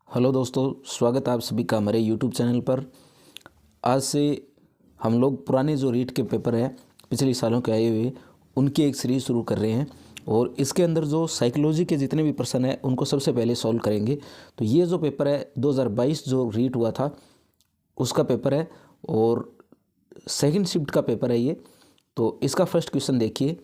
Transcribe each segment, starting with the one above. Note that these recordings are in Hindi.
हेलो दोस्तों, स्वागत है आप सभी का हमारे यूट्यूब चैनल पर। आज से हम लोग पुराने जो रीट के पेपर हैं पिछले सालों के आए हुए उनकी एक सीरीज़ शुरू कर रहे हैं और इसके अंदर जो साइकोलॉजी के जितने भी प्रश्न हैं उनको सबसे पहले सॉल्व करेंगे। तो ये जो पेपर है 2022 जो रीट हुआ था उसका पेपर है और सेकंड शिफ्ट का पेपर है ये। तो इसका फर्स्ट क्वेश्चन देखिए।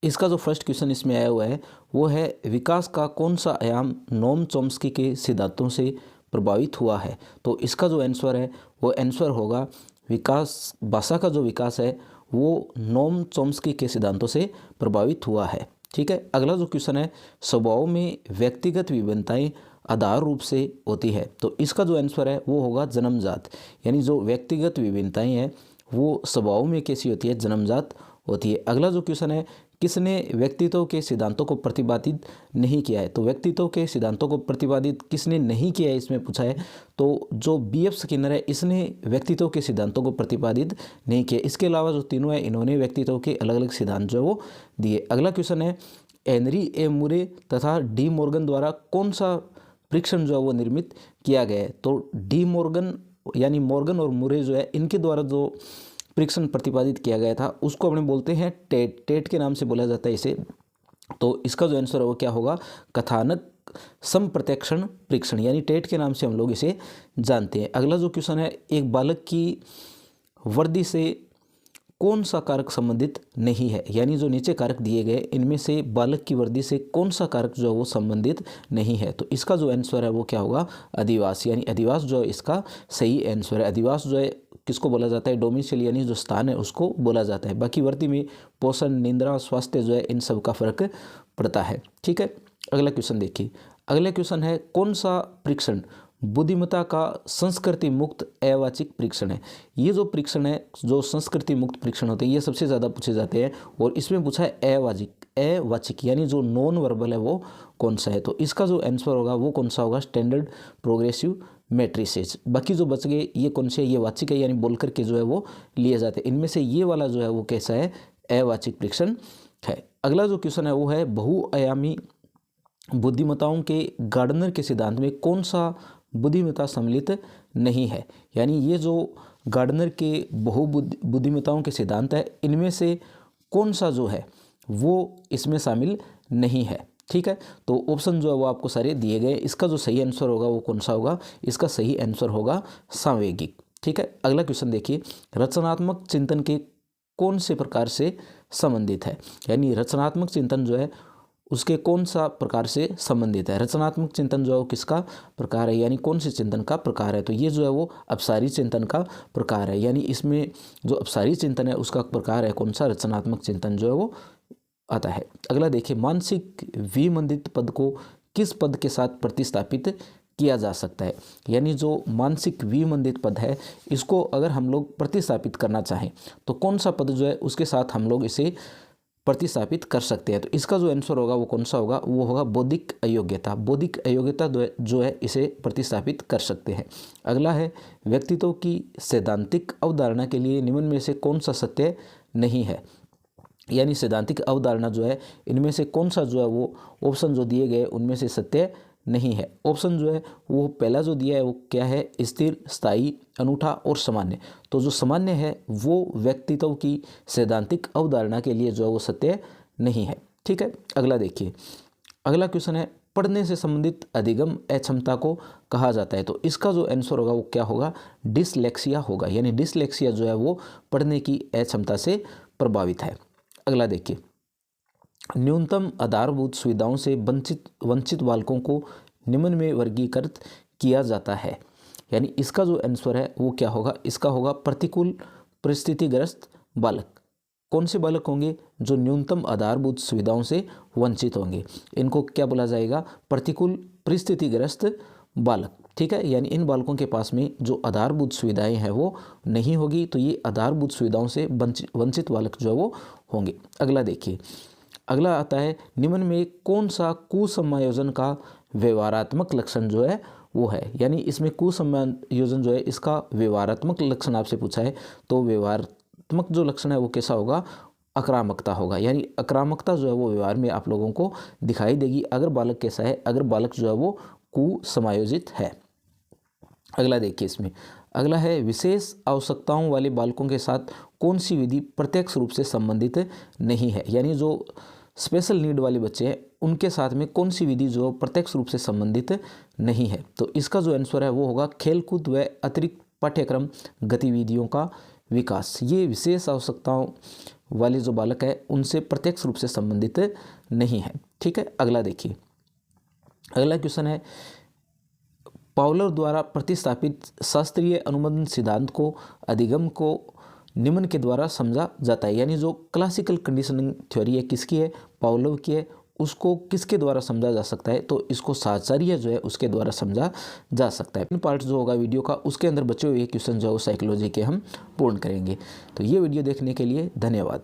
इसका जो फर्स्ट क्वेश्चन इसमें आया हुआ है वो है, विकास का कौन सा आयाम नोम चॉम्स्की के सिद्धांतों से प्रभावित हुआ है। तो इसका जो आंसर है वो आंसर होगा विकास, भाषा का जो विकास है वो नोम चॉम्स्की के सिद्धांतों से प्रभावित हुआ है। ठीक है। अगला जो क्वेश्चन है, स्वभाव में व्यक्तिगत विभिन्नताएं आधार रूप से होती है। तो इसका जो आंसर है वो होगा जन्मजात, यानी जो व्यक्तिगत विभिन्नताएं हैं वो स्वभाव में कैसी होती है, जन्मजात होती है। अगला जो क्वेश्चन है, किसने व्यक्तित्व के सिद्धांतों को प्रतिपादित नहीं किया है। तो व्यक्तित्व के सिद्धांतों को प्रतिपादित किसने नहीं किया है इसमें पूछा है। तो जो B.F. स्किनर है इसने व्यक्तित्व के सिद्धांतों को प्रतिपादित नहीं किया। इसके अलावा जो तीनों है इन्होंने व्यक्तित्व के अलग अलग सिद्धांत जो है वो दिए। अगला क्वेश्चन है, हेनरी ए मुरे तथा डी मॉर्गन द्वारा कौन सा परीक्षण जो है वो निर्मित किया गया है। तो डी मॉर्गन यानी मॉर्गन और मुरे जो है इनके द्वारा जो परीक्षण प्रतिपादित किया गया था उसको अपने बोलते हैं टेट। टेट के नाम से बोला जाता है इसे। तो इसका जो आंसर है वो क्या होगा, कथानक संप्रत्यक्षण परीक्षण, यानी टेट के नाम से हम लोग इसे जानते हैं। अगला जो क्वेश्चन है, एक बालक की वर्दी से कौन सा कारक संबंधित नहीं है। यानी जो नीचे कारक दिए गए इनमें से बालक की वर्दी से कौन सा कारक जो है वो संबंधित नहीं है। तो इसका जो आंसर है वो क्या होगा, अधिवास, यानी अधिवास जो है इसका सही आंसर है। अधिवास जो है किसको बोला जाता है, डोमिसाइल यानी जो स्थान है उसको बोला जाता है। बाकी वर्दी में पोषण, निद्रा, स्वास्थ्य जो है इन सब का फर्क पड़ता है। ठीक है। अगला क्वेश्चन देखिए। अगला क्वेश्चन है, कौन सा परीक्षण बुद्धिमत्ता का संस्कृति मुक्त अवाचिक परीक्षण है। ये जो परीक्षण है, जो संस्कृति मुक्त परीक्षण होते हैं ये सबसे ज़्यादा पूछे जाते हैं और इसमें पूछा है अवाचिक यानी जो नॉन वर्बल है वो कौन सा है। तो इसका जो आंसर होगा वो कौन सा होगा, स्टैंडर्ड प्रोग्रेसिव मैट्रिसेस। बाकी जो बच गए ये कौन से, ये वाचिक है यानी बोल करके जो है वो लिए जाते हैं। इनमें से ये वाला जो है वो कैसा है, अवाचिक परीक्षण है। अगला जो क्वेश्चन है वो है, बहुआयामी बुद्धिमत्ताओं के गार्डनर के सिद्धांत में कौन सा बुद्धिमत्ता सम्मिलित नहीं है। यानी ये जो गार्डनर के बुद्धिमत्ताओं के सिद्धांत है इनमें से कौन सा जो है वो इसमें शामिल नहीं है। ठीक है। तो ऑप्शन जो है वो आपको सारे दिए गए। इसका जो सही आंसर होगा वो कौन सा होगा, इसका सही आंसर होगा सांवेगिक। ठीक है। अगला क्वेश्चन देखिए, रचनात्मक चिंतन के कौन से प्रकार से संबंधित है। यानी रचनात्मक चिंतन जो है उसके कौन सा प्रकार से संबंधित है। रचनात्मक चिंतन जो है वो किसका प्रकार है, यानी कौन से चिंतन का प्रकार है। तो ये जो है वो अपसारी चिंतन का प्रकार है। यानी इसमें जो अपसारी चिंतन है उसका प्रकार है कौन सा, रचनात्मक चिंतन जो है वो आता है। अगला देखिए, मानसिक विमंदित पद को किस पद के साथ प्रतिस्थापित किया जा सकता है। यानी जो मानसिक विमंदित पद है इसको अगर हम लोग प्रतिस्थापित करना चाहें तो कौन सा पद जो है उसके साथ हम लोग इसे प्रतिस्थापित कर सकते हैं। तो इसका जो आंसर होगा वो कौन सा होगा, वो होगा बौद्धिक अयोग्यता। बौद्धिक अयोग्यता जो है इसे प्रतिस्थापित कर सकते हैं। अगला है, व्यक्तित्व की सैद्धांतिक अवधारणा के लिए निम्न में से कौन सा सत्य नहीं है। यानी सैद्धांतिक अवधारणा जो है इनमें से कौन सा जो है वो ऑप्शन जो दिए गए उनमें से सत्य नहीं है। ऑप्शन जो है वो पहला जो दिया है वो क्या है, स्थिर, स्थायी, अनूठा और सामान्य। तो जो सामान्य है वो व्यक्तित्व की सैद्धांतिक अवधारणा के लिए जो है वो सत्य नहीं है। ठीक है। अगला देखिए। अगला क्वेश्चन है, पढ़ने से संबंधित अधिगम अक्षमता को कहा जाता है। तो इसका जो आंसर होगा वो क्या होगा, डिसलेक्सिया होगा। यानी डिसलेक्सिया जो है वो पढ़ने की अक्षमता से प्रभावित है। अगला देखिए, न्यूनतम आधारभूत सुविधाओं से वंचित बालकों को निम्न में वर्गीकृत किया जाता है। यानी इसका जो आंसर है वो क्या होगा, इसका होगा प्रतिकूल परिस्थितिग्रस्त बालक। कौन से बालक होंगे, जो न्यूनतम आधारभूत सुविधाओं से वंचित होंगे, इनको क्या बोला जाएगा, प्रतिकूल परिस्थितिग्रस्त बालक। ठीक है। यानी इन बालकों के पास में जो आधारभूत सुविधाएं हैं वो नहीं होगी, तो ये आधारभूत सुविधाओं से वंचित बालक जो है वो होंगे। अगला देखिए। अगला आता है, निम्न में कौन सा कुसमायोजन का व्यवहारात्मक लक्षण जो है वो है। यानी इसमें कुसमायोजन जो है इसका व्यवहारात्मक लक्षण आपसे पूछा है। तो व्यवहारात्मक जो लक्षण है वो कैसा होगा, आक्रामकता होगा, यानी आक्रामकता जो है वो व्यवहार में आप लोगों को दिखाई देगी अगर बालक कैसा है, अगर बालक जो है वो कुसमायोजित है। अगला देखिए, इसमें अगला है विशेष आवश्यकताओं वाले बालकों के साथ कौन सी विधि प्रत्यक्ष रूप से संबंधित नहीं है, यानी जो स्पेशल नीड वाले बच्चे हैं उनके साथ में कौन सी विधि जो प्रत्यक्ष रूप से संबंधित नहीं है। तो इसका जो आंसर है वो होगा खेलकूद व अतिरिक्त पाठ्यक्रम गतिविधियों का विकास। ये विशेष आवश्यकताओं वाले जो बालक है उनसे प्रत्यक्ष रूप से संबंधित नहीं है। ठीक है, अगला देखिए, अगला क्वेश्चन है पावलोव द्वारा प्रतिस्थापित शास्त्रीय अनुबंध सिद्धांत को अधिगम को निम्न के द्वारा समझा जाता है, यानी जो क्लासिकल कंडीशनिंग थ्योरी है किसकी है, पावलोव की है, उसको किसके द्वारा समझा जा सकता है, तो इसको साहचर्य जो है उसके द्वारा समझा जा सकता है। पार्ट जो होगा वीडियो का उसके अंदर बचे हुए क्वेश्चन जो है साइकोलॉजी के हम पूर्ण करेंगे। तो ये वीडियो देखने के लिए धन्यवाद।